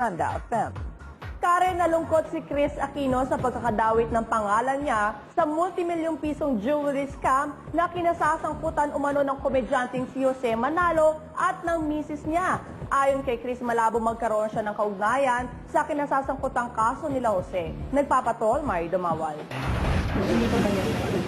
Anda FM. Karen, nalungkot si Chris Aquino sa pagkakadawit ng pangalan niya sa multimilyong pisong jewelry scam na kinasasangkutan umano ng komedyanteng si Jose Manalo at ng misis niya. Ayon kay Chris, malabo magkaroon siya ng kaugnayan sa kinasasangkutang kaso nila Jose. Nagpapatol, Mari Dumawal.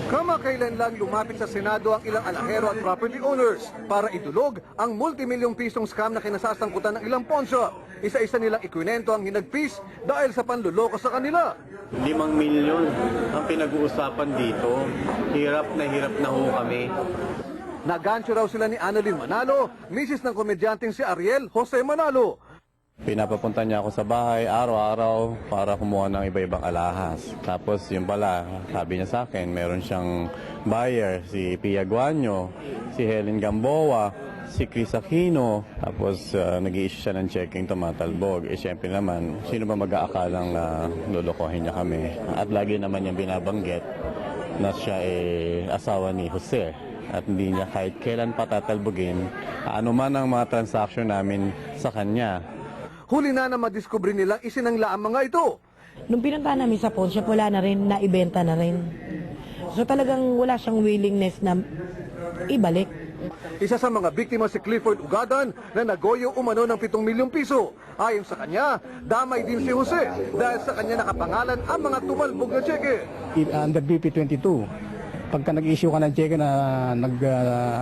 Kamakailan lang lumapit sa Senado ang ilang alahero at property owners para idulog ang multimilyong pisong scam na kinasasangkutan ng ilang ponso. Isa-isa nilang ikwinento ang hinagpis dahil sa panluloko sa kanila. 5 milyon ang pinag-uusapan dito. Hirap na ho kami. Nagancho raw sila ni Annalyn Manalo, misis ng komedyanteng si Ariel Jose Manalo. Pinapapunta niya ako sa bahay araw-araw para kumuha ng iba-ibang alahas. Tapos yun pala, sabi niya sa akin, meron siyang buyer, si Pia Guanyo, si Helen Gamboa, si Chris Aquino. Tapos nag-i-issue siya ng checking tumatalbog. Eh syempre naman, sino ba mag-aakalang lulukohin niya kami? At lagi naman niyang binabanggit na siya asawa ni Jose. At hindi niya kahit kailan patatalbogin ano man ang mga transaksyon namin sa kanya. Huli na madiskubre nilang isinangla ang mga ito. Nung pinunta namin sa pawn shop, wala na rin, naibenta na rin. So talagang wala siyang willingness na ibalik. Isa sa mga biktima si Clifford Ugadan na nagoyo umano ng 7 milyong piso. Ayon sa kanya, damay din si Jose dahil sa kanya nakapangalan ang mga tumalbog na cheque. Under BP22, pagka nag-issue ka ng cheque na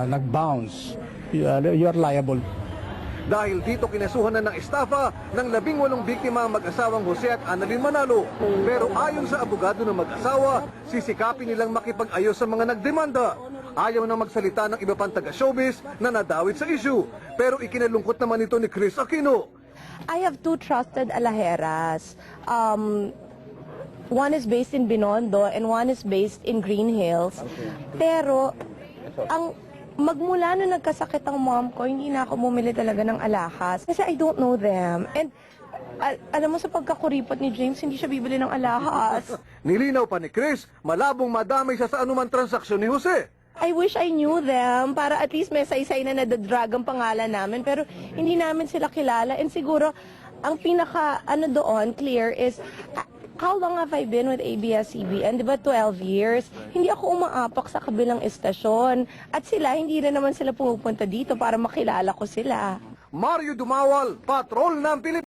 nag-bounce, you are liable. Dahil dito kinasuhan na ng estafa ng 18 biktima ang mag-asawang Jose at Annalyn Manalo. Pero ayon sa abogado ng mag-asawa, sisikapin nilang makipag-ayos sa mga nagdemanda. Ayaw na magsalita ng iba pang taga-showbiz na nadawit sa issue. Pero ikinalungkot naman ito ni Chris Aquino. I have two trusted alaheras. One is based in Binondo and one is based in Green Hills. Pero ang magmula nung nagkasakit ang mom ko, hindi na ako bumili talaga ng alahas. Kasi I don't know them. And alam mo, sa pagkakuripot ni James, hindi siya bibili ng alahas. Nilinaw pa ni Chris, malabong madamay siya sa anumang transaksyon ni Jose. I wish I knew them para at least may saysay na nadadrag ang pangalan namin. Pero hindi namin sila kilala. And siguro, ang pinaka doon, clear is, how long have I been with ABS-CBN? Diba 12 years? Hindi ako umaapak sa kabilang estasyon. At sila, hindi na naman sila pumupunta dito para makilala ko sila. Mario Dumawal, Patrol ng Pilipinas.